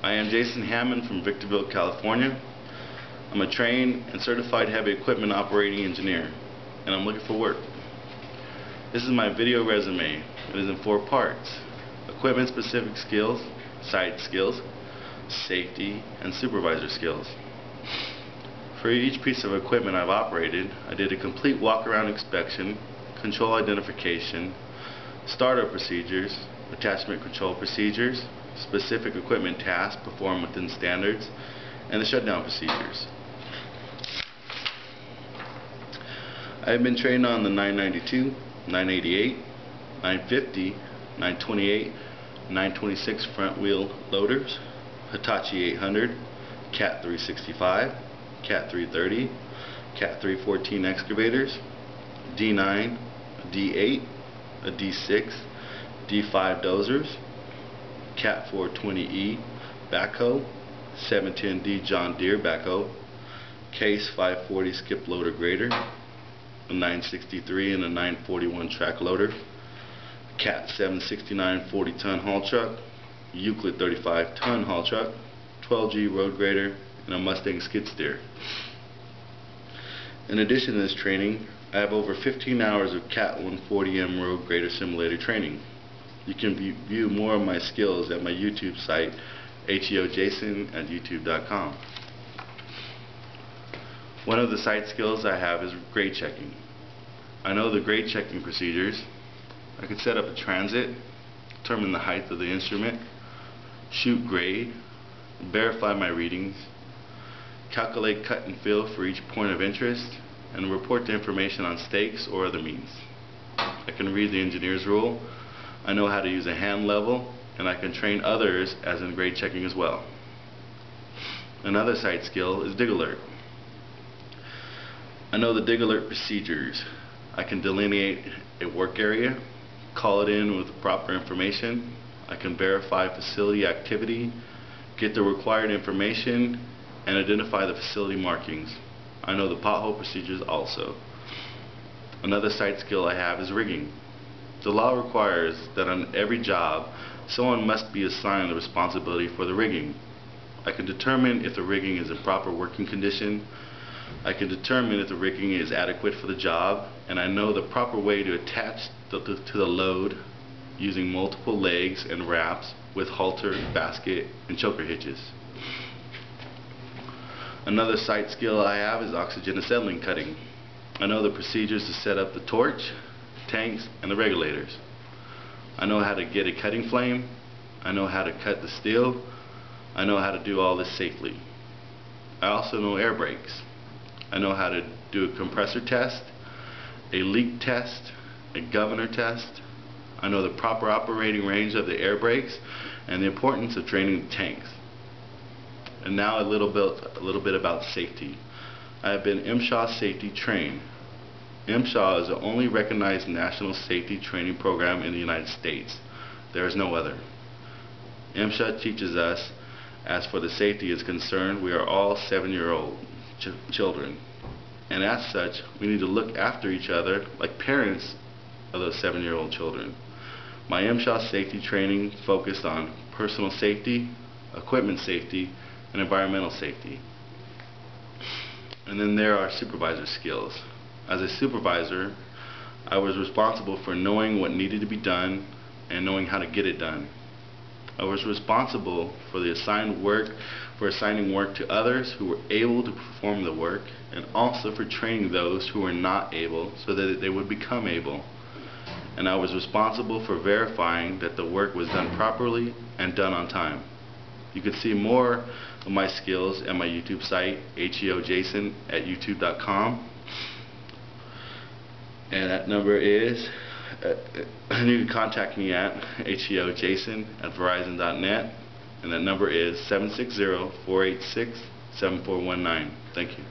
I am Jason Hammond from Victorville, California. I'm a trained and certified heavy equipment operating engineer, and I'm looking for work. This is my video resume. It is in 4 parts: equipment specific skills, site skills, safety, and supervisor skills. For each piece of equipment I've operated, I did a complete walk-around inspection, control identification, startup procedures, attachment control procedures, specific equipment tasks performed within standards, and the shutdown procedures. I have been trained on the 992, 988, 950, 928, 926 front wheel loaders, Hitachi 800, Cat 365, Cat 330, Cat 314 excavators, D9, a D8, a D6, D5 dozers, Cat 420E backhoe, 710D John Deere backhoe, Case 540 skip loader grader, a 963 and a 941 track loader, Cat 769 40-ton haul truck, Euclid 35-ton haul truck, 12G road grader, and a Mustang skid steer. In addition to this training, I have over 15 hours of Cat 140M road grader simulator training. You can view more of my skills at my YouTube site, HEOJason at youtube.com. One of the site skills I have is grade checking. I know the grade checking procedures. I can set up a transit, determine the height of the instrument, shoot grade, verify my readings, calculate cut and fill for each point of interest, and report the information on stakes or other means. I can read the engineer's rule. I know how to use a hand level, and I can train others as in grade checking as well. Another site skill is dig alert. I know the dig alert procedures. I can delineate a work area, call it in with the proper information. I can verify facility activity, get the required information, and identify the facility markings. I know the pothole procedures also. Another site skill I have is rigging. The law requires that on every job, someone must be assigned the responsibility for the rigging. I can determine if the rigging is in proper working condition. I can determine if the rigging is adequate for the job, and I know the proper way to attach to the load using multiple legs and wraps with halter, basket, and choker hitches. Another site skill I have is oxygen acetylene cutting. I know the procedures to set up the torch, tanks, and the regulators. I know how to get a cutting flame. I know how to cut the steel. I know how to do all this safely. I also know air brakes. I know how to do a compressor test, a leak test, a governor test. I know the proper operating range of the air brakes and the importance of training the tanks. And now a little bit about safety. I have been MSHA safety trained. MSHA is the only recognized national safety training program in the United States. There is no other. MSHA teaches us, as for the safety is concerned, we are all 7-year-old children. And as such, we need to look after each other like parents of those 7-year-old children. My MSHA safety training focused on personal safety, equipment safety, and environmental safety. And then there are supervisor skills. As a supervisor, I was responsible for knowing what needed to be done and knowing how to get it done. I was responsible for the assigning work to others who were able to perform the work, and also for training those who were not able so that they would become able. And I was responsible for verifying that the work was done properly and done on time. You can see more of my skills at my YouTube site, HEOJason at youtube.com. And that number is, you can contact me at HEOJason at verizon.net, and that number is 760-486-7419. Thank you.